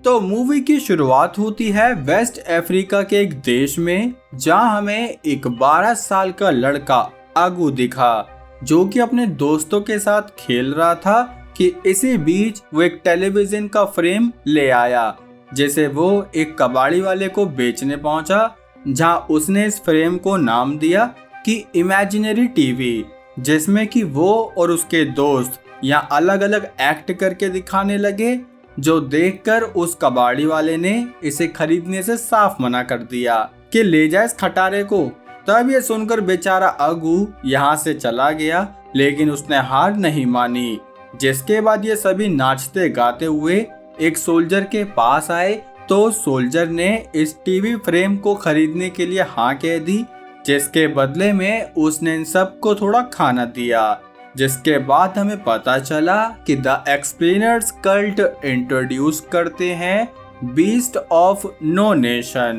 तो मूवी की शुरुआत होती है वेस्ट अफ्रीका के एक देश में, जहां हमें एक 12 साल का लड़का अगू दिखा, जो कि अपने दोस्तों के साथ खेल रहा था कि इसी बीच वो एक टेलीविजन का फ्रेम ले आया, जिसे वो एक कबाड़ी वाले को बेचने पहुंचा, जहां उसने इस फ्रेम को नाम दिया कि इमेजिनरी टीवी, जिसमें कि वो और उसके दोस्त यहाँ अलग अलग एक्ट करके दिखाने लगे, जो देखकर उस कबाड़ी वाले ने इसे खरीदने से साफ मना कर दिया कि ले जाए इस खटारे को। तब ये सुनकर बेचारा अगू यहाँ से चला गया, लेकिन उसने हार नहीं मानी। जिसके बाद ये सभी नाचते गाते हुए एक सोल्जर के पास आए, तो सोल्जर ने इस टीवी फ्रेम को खरीदने के लिए हाँ कह दी, जिसके बदले में उसने इन सबको थोड़ा खाना दिया। जिसके बाद हमें पता चला कि द एक्सप्लेनर्स कल्ट इंट्रोड्यूस करते हैं बीस्ट ऑफ नो नेशन।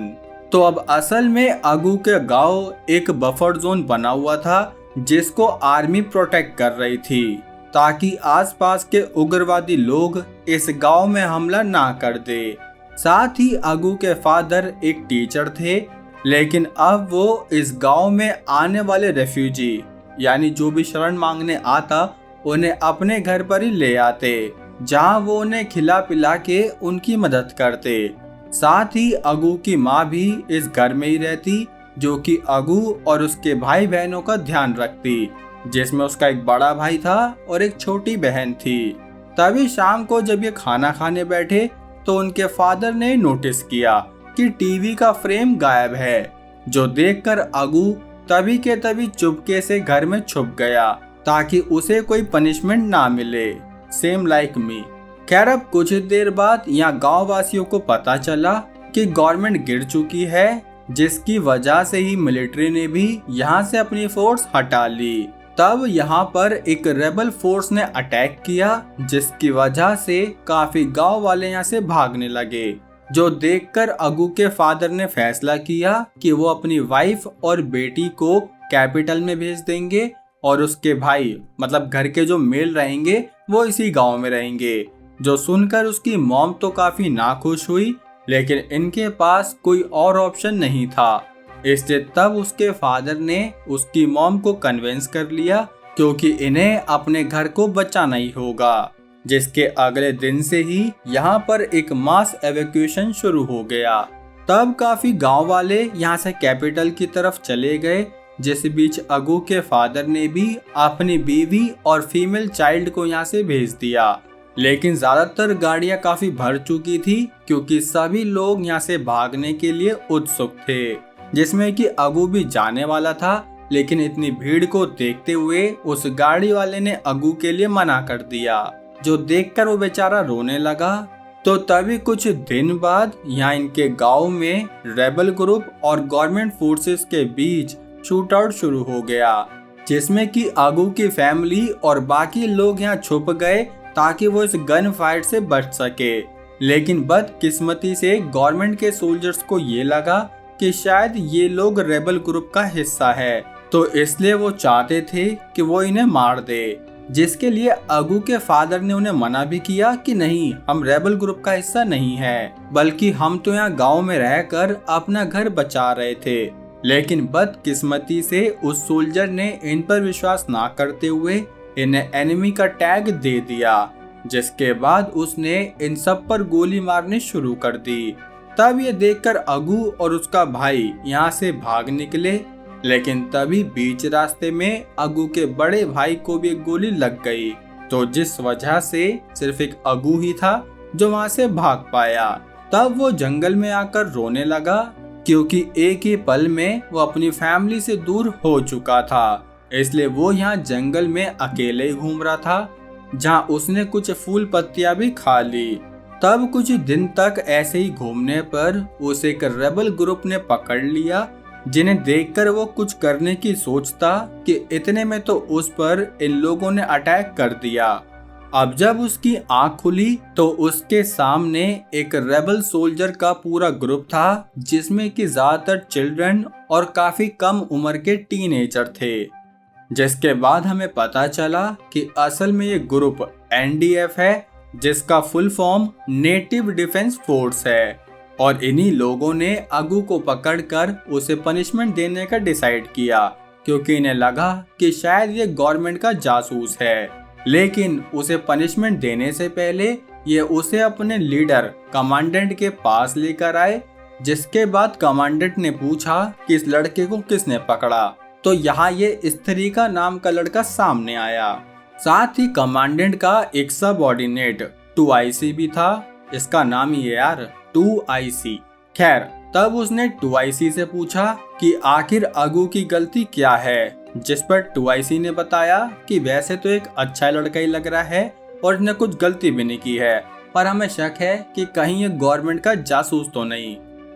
तो अब असल में अगू के गांव एक बफर जोन बना हुआ था, जिसको आर्मी प्रोटेक्ट कर रही थी, ताकि आसपास के उग्रवादी लोग इस गांव में हमला ना कर दे। साथ ही अगू के फादर एक टीचर थे, लेकिन अब वो इस गांव में आने वाले रेफ्यूजी यानी जो भी शरण मांगने आता उन्हें अपने घर पर ही ले आते, जहां वो उन्हें खिला पिला के उनकी मदद करते। साथ ही अगू की माँ भी इस घर में ही रहती, जो कि अगू और उसके भाई बहनों का ध्यान रखती, जिसमें उसका एक बड़ा भाई था और एक छोटी बहन थी। तभी शाम को जब ये खाना खाने बैठे, तो उनके फादर ने नोटिस किया कि टीवी का फ्रेम गायब है, जो देखकर अगू तभी के तभी चुपके से घर में छुप गया, ताकि उसे कोई पनिशमेंट ना मिले, सेम लाइक मी। खैर अब कुछ देर बाद यहाँ गाँव वासियों को पता चला कि गवर्नमेंट गिर चुकी है, जिसकी वजह से ही मिलिट्री ने भी यहाँ से अपनी फोर्स हटा ली। तब यहाँ पर एक रेबल फोर्स ने अटैक किया, जिसकी वजह से काफी गांव वाले यहाँ से भागने लगे, जो देखकर अगू के फादर ने फैसला किया कि वो अपनी वाइफ और बेटी को कैपिटल में भेज देंगे और उसके भाई मतलब घर के जो मेल रहेंगे वो इसी गांव में रहेंगे। जो सुनकर उसकी मॉम तो काफी नाखुश हुई, लेकिन इनके पास कोई और ऑप्शन नहीं था, इसलिए तब उसके फादर ने उसकी मॉम को कन्विंस कर लिया, क्योंकि इन्हें अपने घर को बचाना ही होगा। जिसके अगले दिन से ही यहाँ पर एक मास एवैक्यूएशन शुरू हो गया। तब काफी गांव वाले यहाँ से कैपिटल की तरफ चले गए, जिस बीच अगू के फादर ने भी अपनी बीवी और फीमेल चाइल्ड को यहाँ से भेज दिया। लेकिन ज्यादातर गाड़ियाँ काफी भर चुकी थी, क्योंकि सभी लोग यहाँ से भागने के लिए उत्सुक थे, जिसमें कि अगू भी जाने वाला था। लेकिन इतनी भीड़ को देखते हुए उस गाड़ी वाले ने अगू के लिए मना कर दिया, जो देखकर वो बेचारा रोने लगा। तो तभी कुछ दिन बाद यहाँ इनके गांव में रेबल ग्रुप और गवर्नमेंट फोर्सेस के बीच शूट आउट शुरू हो गया, जिसमें कि अगू की फैमिली और बाकी लोग यहाँ छुप गए, ताकि वो इस गन फाइट से बच सके। लेकिन बदकिस्मती से गवर्नमेंट के सोल्जर्स को ये लगा कि शायद ये लोग रेबल ग्रुप का हिस्सा है, तो इसलिए वो चाहते थे कि वो इन्हें मार दे, जिसके लिए अगू के फादर ने उन्हें मना भी किया कि नहीं, हम रेबल ग्रुप का हिस्सा नहीं है, बल्कि हम तो यहाँ गांव में रहकर अपना घर बचा रहे थे। लेकिन बदकिस्मती से उस सोल्जर ने इन पर विश्वास ना करते हुए इन्हें एनिमी का टैग दे दिया, जिसके बाद उसने इन सब पर गोली मारनी शुरू कर दी। तब ये देखकर अगू और उसका भाई यहाँ से भाग निकले, लेकिन तभी बीच रास्ते में अगू के बड़े भाई को भी एक गोली लग गई, तो जिस वजह से सिर्फ एक अगू ही था जो वहां से भाग पाया। तब वो जंगल में आकर रोने लगा, क्योंकि एक ही पल में वो अपनी फैमिली से दूर हो चुका था। इसलिए वो यहाँ जंगल में अकेले घूम रहा था, जहाँ उसने कुछ फूल पत्तियां भी खा ली। तब कुछ दिन तक ऐसे ही घूमने पर उसे एक रेबल ग्रुप ने पकड़ लिया, जिन्हें देखकर वो कुछ करने की सोचता कि इतने में तो उस पर इन लोगों ने अटैक कर दिया। अब जब उसकी आंख खुली तो उसके सामने एक रेबल सोल्जर का पूरा ग्रुप था, जिसमें कि ज्यादातर चिल्ड्रन और काफी कम उम्र के टीनेजर थे। जिसके बाद हमें पता चला कि असल में ये ग्रुप एनडीएफ है, जिसका full form native defence force है। और इन्हीं लोगों ने अगू को पकड़कर उसे पनिशमेंट देने का डिसाइड किया, क्योंकि इन्हें लगा कि शायद ये गवर्नमेंट का जासूस है। लेकिन उसे पनिशमेंट देने से पहले ये उसे अपने लीडर कमांडेंट के पास लेकर आए, जिसके बाद कमांडेंट ने पूछा कि इस लड़के को किसने पकड़ा। तो यहाँ ये स्त्रीका नाम का लड़का सामने आया। साथ ही कमांडेंट का एक सबऑर्डिनेट 2IC भी था। इसका नाम ही है यार 2IC। खैर, तब उसने 2IC से पूछा कि आखिर अगू की गलती क्या है, जिस पर 2IC ने बताया कि वैसे तो एक अच्छा लड़का ही लग रहा है और इसने कुछ गलती भी नहीं की है, पर हमें शक है कि कहीं ये गवर्नमेंट का जासूस तो नहीं।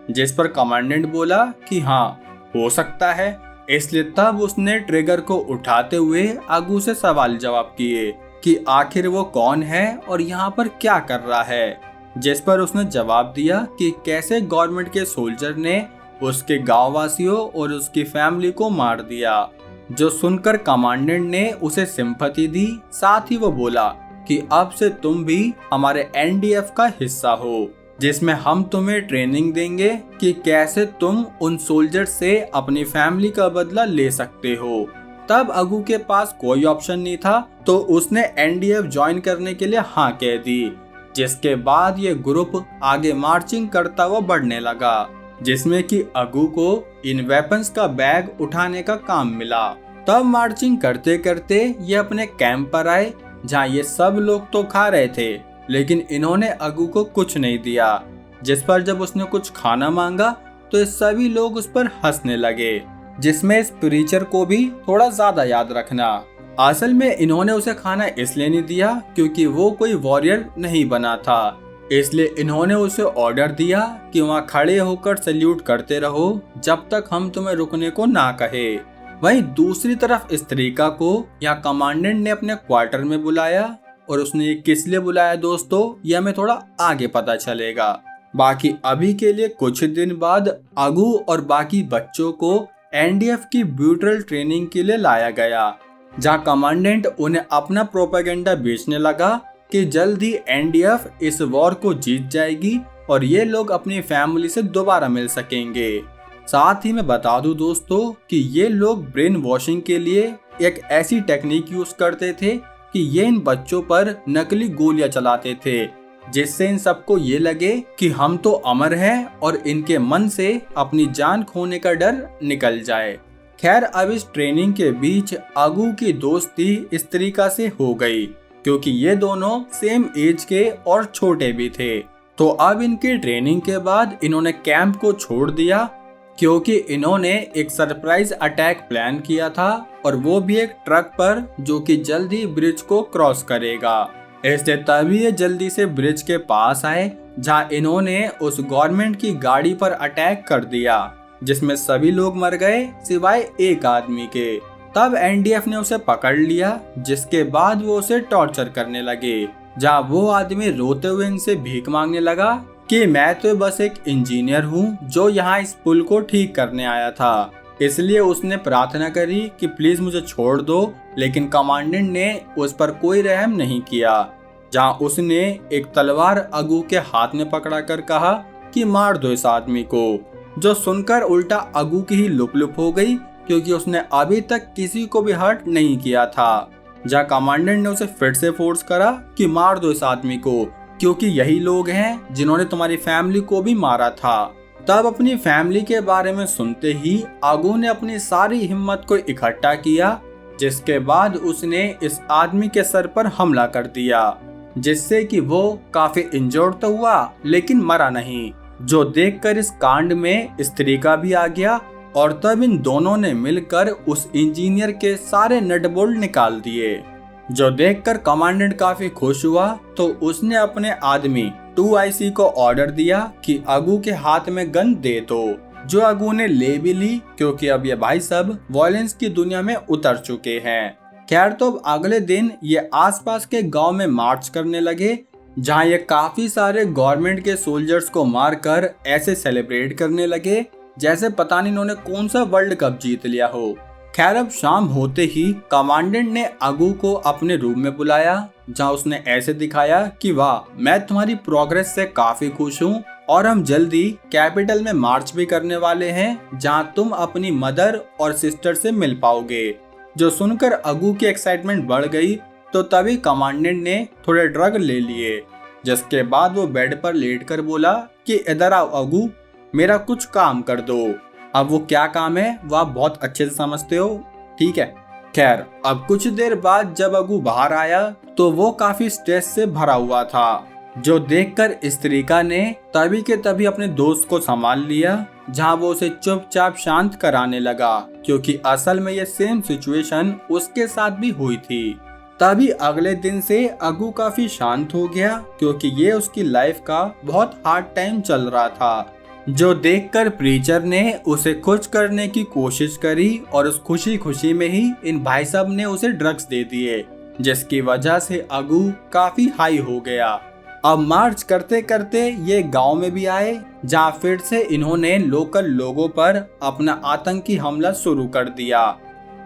जिस पर कमांडेंट बोला कि हाँ, हो सकता है। इसलिए तब उसने ट्रिगर को उठाते हुए अगू से सवाल जवाब किए कि आखिर वो कौन है और यहाँ पर क्या कर रहा है। जिस पर उसने जवाब दिया कि कैसे गवर्नमेंट के सोल्जर ने उसके गाँव वासियों और उसकी फैमिली को मार दिया। जो सुनकर कमांडेंट ने उसे सिंपैथी दी। साथ ही वो बोला कि अब से तुम भी हमारे NDF का हिस्सा हो, जिसमें हम तुम्हें ट्रेनिंग देंगे कि कैसे तुम उन सोल्जर से अपनी फैमिली का बदला ले सकते हो। तब अगू के पास कोई ऑप्शन नहीं था, तो उसने NDF ज्वाइन करने के लिए हाँ कह दी। जिसके बाद ये ग्रुप आगे मार्चिंग करता हुआ बढ़ने लगा, जिसमें कि अगू को इन वेपन्स का बैग उठाने का काम मिला। तब मार्चिंग करते करते ये अपने कैंप पर आए, जहाँ ये सब लोग तो खा रहे थे, लेकिन इन्होंने अगू को कुछ नहीं दिया। जिस पर जब उसने कुछ खाना मांगा तो ये सभी लोग उस पर हंसने लगे, जिसमें इस प्रीचर को भी थोड़ा ज्यादा याद रखना। असल में इन्होंने उसे खाना इसलिए नहीं दिया क्योंकि वो कोई वॉरियर नहीं बना था, इसलिए इन्होंने उसे ऑर्डर दिया कि वहाँ खड़े होकर सल्यूट करते रहो जब तक हम तुम्हें रुकने को ना कहे। वहीं दूसरी तरफ स्त्रीका को यहाँ कमांडेंट ने अपने क्वार्टर में बुलाया, और उसने ये किस लिए बुलाया दोस्तों, ये हमें थोड़ा आगे पता चलेगा। बाकी अभी के लिए कुछ दिन बाद अगू और बाकी बच्चों को NDF की ब्रूटल ट्रेनिंग के लिए लाया गया, जहाँ कमांडेंट उन्हें अपना प्रोपेगेंडा बेचने लगा कि जल्द ही NDF इस वॉर को जीत जाएगी और ये लोग अपनी फैमिली से दोबारा मिल सकेंगे। साथ ही मैं बता दूं दोस्तों कि ये लोग ब्रेन वॉशिंग के लिए एक ऐसी टेक्निक यूज करते थे कि ये इन बच्चों पर नकली गोलियां चलाते थे, जिससे इन सबको ये लगे कि हम तो अमर हैं और इनके मन से अपनी जान खोने का डर निकल जाए। खैर, अब इस ट्रेनिंग के बीच अगू की दोस्ती इस तरीका से हो गई क्योंकि ये दोनों सेम एज के और छोटे भी थे। तो अब इनके ट्रेनिंग के बाद इन्होंने कैंप को छोड़ दिया, क्योंकि इन्होंने एक सरप्राइज अटैक प्लान किया था, और वो भी एक ट्रक पर जो कि जल्दी ब्रिज को क्रॉस करेगा। इसलिए तभी ये जल्दी से ब्रिज के पास आए, जहां इन्होंने उस गवर्नमेंट की गाड़ी पर अटैक कर दिया, जिसमें सभी लोग मर गए सिवाय एक आदमी के। तब NDF ने उसे पकड़ लिया, जिसके बाद वो उसे टॉर्चर करने लगे, जहां वो आदमी रोते हुए इनसे भीख मांगने लगा कि मैं तो बस एक इंजीनियर हूँ जो यहाँ इस पुल को ठीक करने आया था। इसलिए उसने प्रार्थना करी कि प्लीज मुझे छोड़ दो, लेकिन कमांडेंट ने उस पर कोई रहम नहीं किया, जहाँ उसने एक तलवार अगू के हाथ में पकड़ा कर कहा कि मार दो इस आदमी को, जो सुनकर उल्टा अगू की ही लुप हो गई, क्योंकि उसने अभी तक किसी को भी हर्ट नहीं किया था। जहाँ कमांडेंट ने उसे फिर से फोर्स करा कि मार दो इस आदमी को, क्योंकि यही लोग हैं जिन्होंने तुम्हारी फैमिली को भी मारा था। तब अपनी फैमिली के बारे में सुनते ही अगू ने अपनी सारी हिम्मत को इकट्ठा किया, जिसके बाद उसने इस आदमी के सर पर हमला कर दिया, जिससे कि वो काफी इंजर्ड तो हुआ लेकिन मरा नहीं। जो देखकर इस कांड में स्त्रीका भी आ गया, और तब इन दोनों ने मिलकर उस इंजीनियर के सारे नट बोल्ट निकाल दिए। जो देखकर कमांडेंट काफी खुश हुआ, तो उसने अपने आदमी 2IC को ऑर्डर दिया कि अगू के हाथ में गन दे दो, जो अगू ने ले भी ली, क्योंकि अब ये भाई सब वायलेंस की दुनिया में उतर चुके हैं। खैर, तो अब अगले दिन ये आसपास के गांव में मार्च करने लगे, जहां ये काफी सारे गवर्नमेंट के सोल्जर्स को मारकर ऐसे सेलिब्रेट करने लगे जैसे पता नहीं इन्होंने कौन सा वर्ल्ड कप जीत लिया हो। खैर अब शाम होते ही कमांडेंट ने अगू को अपने रूम में बुलाया, जहां उसने ऐसे दिखाया कि वाह, मैं तुम्हारी प्रोग्रेस से काफी खुश हूँ और हम जल्दी कैपिटल में मार्च भी करने वाले हैं, जहां तुम अपनी मदर और सिस्टर से मिल पाओगे। जो सुनकर अगू की एक्साइटमेंट बढ़ गई, तो तभी कमांडेंट ने थोड़े ड्रग ले लिए, जिसके बाद वो बेड पर लेटकर बोला कि इधर आओ अगू, मेरा कुछ काम कर दो। अब वो क्या काम है वो आप बहुत अच्छे से समझते हो, ठीक है। खैर अब कुछ देर बाद जब अगू बाहर आया तो वो काफी स्ट्रेस से भरा हुआ था, जो देखकर स्त्रीका ने तभी के तभी अपने दोस्त को संभाल लिया, जहां वो उसे चुपचाप शांत कराने लगा, क्योंकि असल में ये सेम सिचुएशन उसके साथ भी हुई थी। तभी अगले दिन से अगू काफी शांत हो गया, क्योंकि ये उसकी लाइफ का बहुत हार्ड टाइम चल रहा था, जो देखकर प्रीचर ने उसे खुश करने की कोशिश करी और उस खुशी खुशी में ही इन भाई साहब ने उसे ड्रग्स दे दिए, जिसकी वजह से अगू काफी हाई हो गया। अब मार्च करते करते ये गांव में भी आए, जहां फिर से इन्होंने लोकल लोगों पर अपना आतंकी हमला शुरू कर दिया।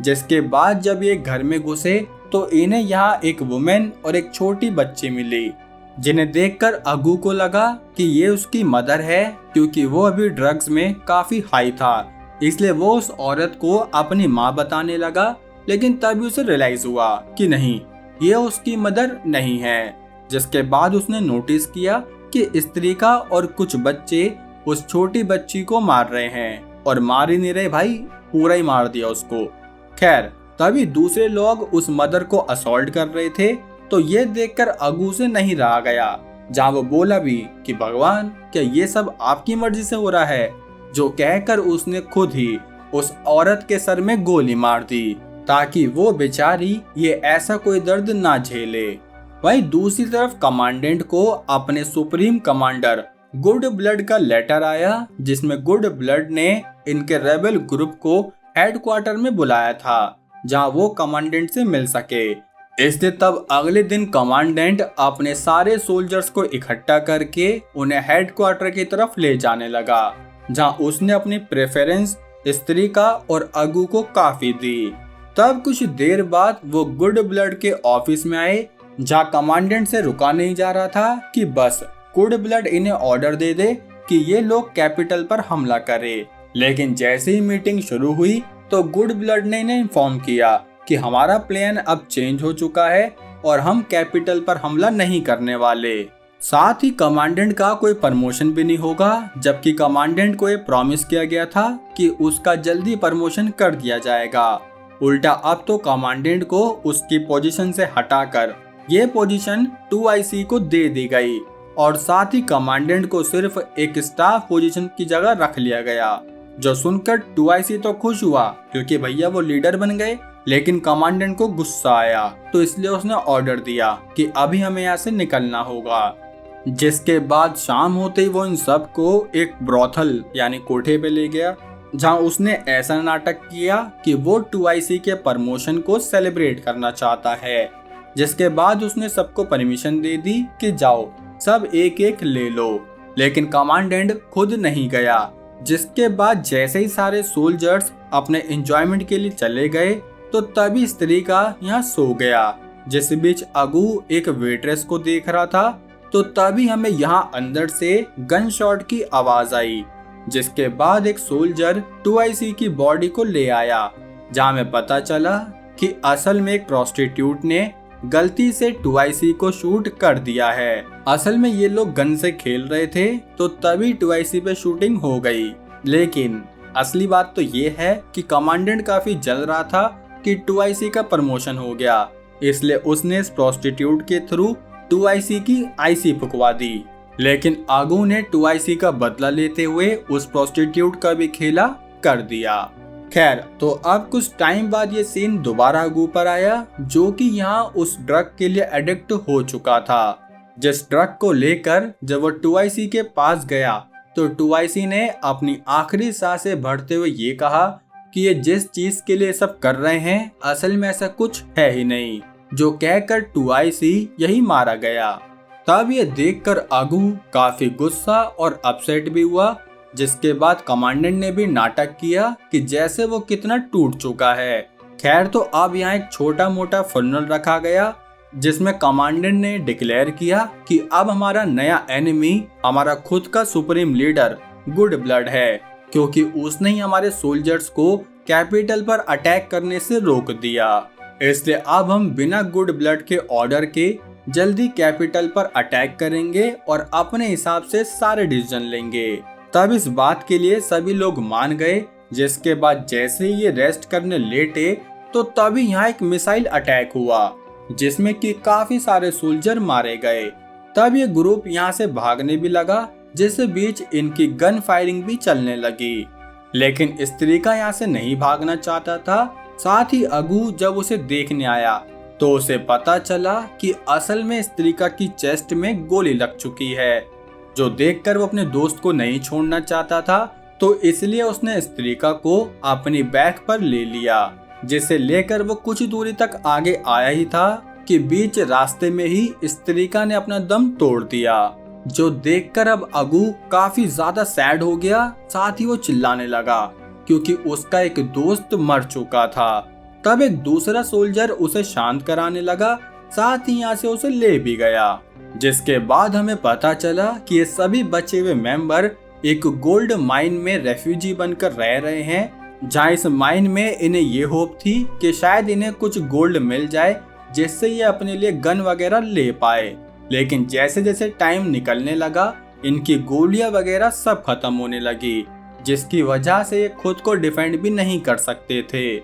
जिसके बाद जब ये घर में घुसे तो इन्हें यहाँ एक वुमेन और एक छोटी बच्ची मिली, जिन्हें देखकर अगू को लगा कि ये उसकी मदर है, क्योंकि वो अभी ड्रग्स में काफी हाई था, इसलिए वो उस औरत को अपनी माँ बताने लगा। लेकिन तभी उसे रियलाइज हुआ कि नहीं, ये उसकी मदर नहीं है। जिसके बाद उसने नोटिस किया कि स्त्रीका और कुछ बच्चे उस छोटी बच्ची को मार रहे हैं, और मार ही नहीं रहे भाई, पूरा ही मार दिया उसको। खैर तभी दूसरे लोग उस मदर को असॉल्ट कर रहे थे, तो ये देखकर अगू से नहीं रहा गया, जहाँ वो बोला भी कि भगवान, क्या ये सब आपकी मर्जी से हो रहा है, जो कहकर उसने खुद ही उस औरत के सर में गोली मार दी, ताकि वो बेचारी ये ऐसा कोई दर्द ना झेले। वहीं दूसरी तरफ कमांडेंट को अपने सुप्रीम कमांडर गुड ब्लड का लेटर आया, जिसमें गुड ब्लड ने इनके रेबल ग्रुप को हेडक्वार्टर में बुलाया था, जहां वो कमांडेंट से मिल सके। इसलिए तब अगले दिन कमांडेंट अपने सारे सोल्जर्स को इकट्ठा करके उन्हें हेडक्वार्टर की तरफ ले जाने लगा, जहां उसने अपनी प्रेफरेंस स्त्रीका और अगू को काफी दी। तब कुछ देर बाद वो गुड ब्लड के ऑफिस में आए, जहां कमांडेंट से रुका नहीं जा रहा था कि बस गुड ब्लड इन्हें ऑर्डर दे दे कि ये लोग कैपिटल पर हमला करे। लेकिन जैसे ही मीटिंग शुरू हुई तो गुड ब्लड ने इन्हें इन्फॉर्म किया कि हमारा प्लान अब चेंज हो चुका है और हम कैपिटल पर हमला नहीं करने वाले। साथ ही कमांडेंट का कोई प्रमोशन भी नहीं होगा, जबकि कमांडेंट को ये प्रॉमिस किया गया था कि उसका जल्दी प्रमोशन कर दिया जाएगा। उल्टा अब तो कमांडेंट को उसकी पोजीशन से हटाकर ये पोजीशन 2IC को दे दी गई, और साथ ही कमांडेंट को सिर्फ एक स्टाफ पोजीशन की जगह रख लिया गया। जो सुनकर 2IC तो खुश हुआ, क्योंकि भैया वो लीडर बन गए, लेकिन कमांडेंट को गुस्सा आया, तो इसलिए उसने ऑर्डर दिया कि अभी हमें यहाँ से निकलना होगा। जिसके बाद शाम होते ही वो इन सब को एक ब्रोथल यानी कोठे पे ले गया, जहाँ उसने ऐसा नाटक किया कि वो 2IC के प्रमोशन को सेलिब्रेट करना चाहता है। जिसके बाद उसने सबको परमिशन दे दी कि जाओ सब एक एक ले लो, लेकिन कमांडेंट खुद नहीं गया। जिसके बाद जैसे ही सारे सोल्जर्स अपने एंजॉयमेंट के लिए चले गए, तो तभी स्त्रीका यहाँ सो गया। जिस बीच अगू एक वेट्रेस को देख रहा था, तो तभी हमें यहाँ अंदर से गन शॉट की आवाज आई। जिसके बाद एक सोल्जर 2IC की बॉडी को ले आया, जहाँ में पता चला कि असल में एक प्रोस्टिट्यूट ने गलती से 2IC को शूट कर दिया है। असल में ये लोग गन से खेल रहे थे, तो तभी 2IC पे शूटिंग हो गई। लेकिन असली बात तो ये है कि कमांडेंट काफी जल रहा था कि 2IC का प्रमोशन हो गया, इसलिए उसने इस प्रोस्टिट्यूट के थ्रू 2IC की IC फुकवा दी। लेकिन अगू ने 2IC का बदला लेते हुए उस प्रोस्टिट्यूट का भी खेला कर दिया। खैर तो अब कुछ टाइम बाद ये सीन दोबारा अगू पर आया, जो कि यहाँ उस ड्रग के लिए एडिक्ट हो चुका था। जिस ड्रग को लेकर जब वो 2IC के पास गया, तो 2IC ने अपनी आखिरी सांसें भरते हुए ये कहा कि ये जिस चीज के लिए सब कर रहे हैं, असल में ऐसा कुछ है ही नहीं, जो कहकर 2IC यही मारा गया। तब ये देखकर अगू काफी गुस्सा और अपसेट भी हुआ, जिसके बाद कमांडेंट ने भी नाटक किया कि जैसे वो कितना टूट चुका है। खैर, तो अब यहाँ एक छोटा मोटा फनल रखा गया जिसमें कमांडेंट ने डिक्लेयर किया कि अब हमारा नया एनिमी हमारा खुद का सुप्रीम लीडर गुड ब्लड है, क्योंकि उसने ही हमारे सोल्जर्स को कैपिटल पर अटैक करने से रोक दिया। इसलिए अब हम बिना गुड ब्लड के ऑर्डर के जल्दी कैपिटल पर अटैक करेंगे और अपने हिसाब से सारे डिसीजन लेंगे। तब इस बात के लिए सभी लोग मान गए, जिसके बाद जैसे ही ये रेस्ट करने लेटे तो तभी यहाँ एक मिसाइल अटैक हुआ जिसमें कि काफी सारे सोल्जर मारे गए। तब ये ग्रुप यहाँ से भागने भी लगा, जिससे बीच इनकी गन फायरिंग भी चलने लगी। लेकिन स्त्रीका यहाँ से नहीं भागना चाहता था। साथ ही अगू जब उसे देखने आया तो उसे पता चला कि असल में स्त्रीका की चेस्ट में गोली लग चुकी है, जो देखकर वो अपने दोस्त को नहीं छोड़ना चाहता था। तो इसलिए उसने स्त्रीका को अपनी बैक पर ले लिया, जिसे लेकर वो कुछ दूरी तक आगे आया ही था कि बीच रास्ते में ही स्त्रीका ने अपना दम तोड़ दिया, जो देखकर अब अगू काफी ज्यादा सैड हो गया। साथ ही वो चिल्लाने लगा क्योंकि उसका एक दोस्त मर चुका था। तब एक दूसरा सोल्जर उसे शांत कराने लगा, साथ ही यहाँ से उसे ले भी गया। जिसके बाद हमें पता चला कि ये सभी बचे हुए मेंबर एक गोल्ड माइन में रेफ्यूजी बनकर रह रहे हैं, जहाँ इस माइन में इन्हें ये होप थी कि शायद इन्हें कुछ गोल्ड मिल जाए जिससे ये अपने लिए गन वगैरह ले पाए। लेकिन जैसे जैसे टाइम निकलने लगा इनकी गोलियां वगैरह सब खत्म होने लगी, जिसकी वजह से ये खुद को डिफेंड भी नहीं कर सकते थे।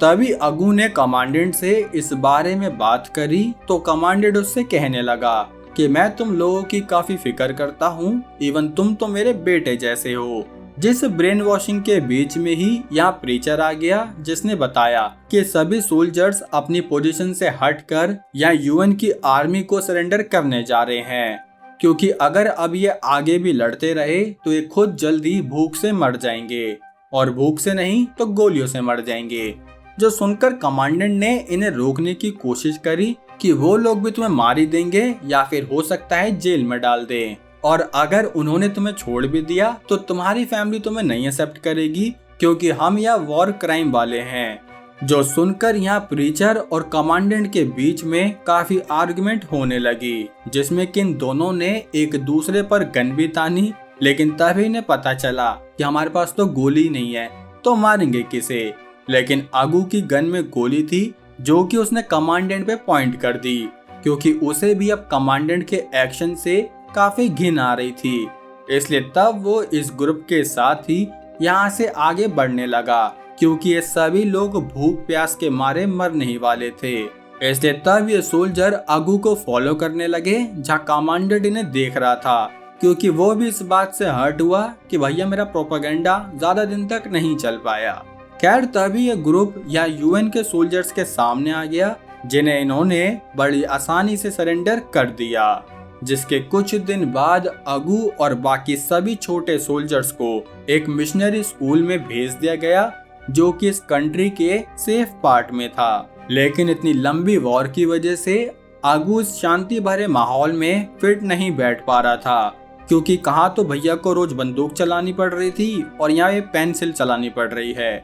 तभी अगू ने कमांडेंट से इस बारे में बात करी तो कमांडेंट उससे कहने लगा कि मैं तुम लोगों की काफी फिक्र करता हूँ, इवन तुम तो मेरे बेटे जैसे हो। जिस ब्रेन वॉशिंग के बीच में ही यहाँ प्रीचर आ गया, जिसने बताया कि सभी सोल्जर्स अपनी पोजीशन से हटकर यहाँ यूएन की आर्मी को सरेंडर करने जा रहे हैं, क्योंकि अगर अब ये आगे भी लड़ते रहे तो ये खुद जल्दी भूख से मर जाएंगे, और भूख से नहीं तो गोलियों से मर जाएंगे। जो सुनकर कमांडेंट ने इन्हें रोकने की कोशिश करी कि वो लोग भी तुम्हें मार ही देंगे या फिर हो सकता है जेल में डाल दें, और अगर उन्होंने तुम्हें छोड़ भी दिया तो तुम्हारी फैमिली तुम्हें नहीं एक्सेप्ट करेगी, क्योंकि हम यहाँ वॉर क्राइम वाले हैं। जो सुनकर यहाँ प्रीचर और कमांडेंट के बीच में काफी आर्गुमेंट होने लगी, जिसमें कि इन दोनों ने एक दूसरे पर गन भी तानी। लेकिन तभी इन्हें पता चला कि हमारे पास तो गोली नहीं है तो मारेंगे किसे। लेकिन अगू की गन में गोली थी, जो कि उसने कमांडेंट पे पॉइंट कर दी, क्योंकि उसे भी अब कमांडेंट के एक्शन से काफी घिन आ रही थी। इसलिए तब वो इस ग्रुप के साथ ही यहाँ से आगे बढ़ने लगा, क्योंकि ये सभी लोग भूख प्यास के मारे मरने ही वाले थे। इसलिए तब ये सोल्जर अगू को फॉलो करने लगे, जहाँ कमांडेंट इन्हें देख रहा था, क्योंकि वो भी इस बात से हर्ट हुआ कि भैया मेरा प्रोपेगेंडा ज्यादा दिन तक नहीं चल पाया। खैर, तभी ये ग्रुप या यूएन के सोल्जर्स के सामने आ गया, जिन्हें इन्होंने बड़ी आसानी से सरेंडर कर दिया। जिसके कुछ दिन बाद अगू और बाकी सभी छोटे सोल्जर्स को एक मिशनरी स्कूल में भेज दिया गया, जो कि इस कंट्री के सेफ पार्ट में था। लेकिन इतनी लंबी वॉर की वजह से अगू इस शांति भरे माहौल में फिट नहीं बैठ पा रहा था, क्योंकि कहाँ तो भैया को रोज बंदूक चलानी पड़ रही थी और यहाँ ये पेंसिल चलानी पड़ रही है।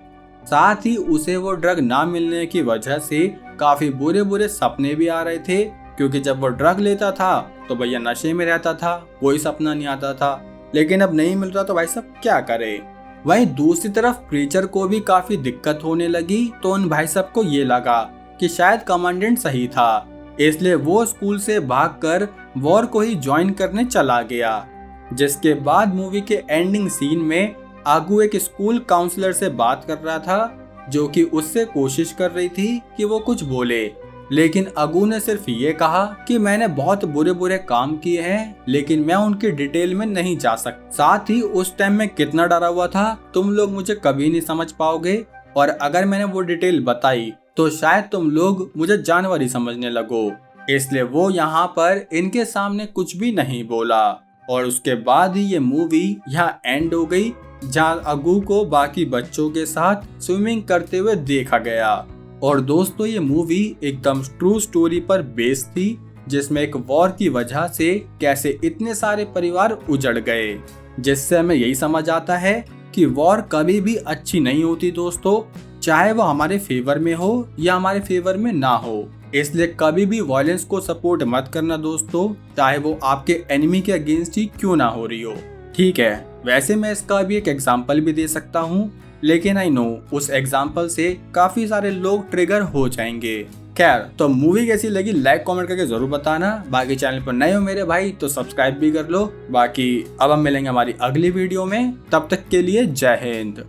साथ ही उसे वो ड्रग ना मिलने की वजह से काफी बुरे बुरे सपने भी आ रहे थे, क्योंकि जब वो ड्रग लेता था तो भैया नशे में रहता था, कोई सपना नहीं आता था। लेकिन अब नहीं मिल रहा तो भाई साहब क्या करे। वहीं दूसरी तरफ प्रीचर को भी काफी दिक्कत होने लगी, तो उन भाई साहब को ये लगा कि शायद कमांडेंट सही था, इसलिए वो स्कूल से भागकर वॉर को ही ज्वाइन करने चला गया। जिसके बाद मूवी के एंडिंग सीन में अगू एक स्कूल काउंसलर से बात कर रहा था, जो कि उससे कोशिश कर रही थी कि वो कुछ बोले, लेकिन अगू ने सिर्फ ये कहा कि मैंने बहुत बुरे बुरे काम किए हैं, लेकिन मैं उनकी डिटेल में नहीं जा सकता। साथ ही उस टाइम में कितना डरा हुआ था तुम लोग मुझे कभी नहीं समझ पाओगे, और अगर मैंने वो डिटेल बताई तो शायद तुम लोग मुझे जानवर ही समझने लगो। इसलिए वो यहाँ पर इनके सामने कुछ भी नहीं बोला, और उसके बाद ही ये मूवी यहाँ एंड हो गई, जहाँ अगू को बाकी बच्चों के साथ स्विमिंग करते हुए देखा गया। और दोस्तों, ये मूवी एकदम ट्रू स्टोरी पर बेस्ड थी, जिसमें एक वॉर की वजह से कैसे इतने सारे परिवार उजड़ गए। जिससे हमें यही समझ आता है कि वॉर कभी भी अच्छी नहीं होती दोस्तों, चाहे वो हमारे फेवर में हो या हमारे फेवर में ना हो। इसलिए कभी भी वायलेंस को सपोर्ट मत करना दोस्तों, चाहे वो आपके एनिमी के अगेंस्ट ही क्यों ना हो रही हो। ठीक है, वैसे मैं इसका भी एक एग्जाम्पल भी दे सकता हूँ, लेकिन आई नो उस एग्जाम्पल से काफी सारे लोग ट्रिगर हो जाएंगे। खैर, तो मूवी कैसी लगी लाइक कमेंट करके जरूर बताना। बाकी चैनल पर नए हो मेरे भाई तो सब्सक्राइब भी कर लो। बाकी अब हम मिलेंगे हमारी अगली वीडियो में, तब तक के लिए जय हिंद।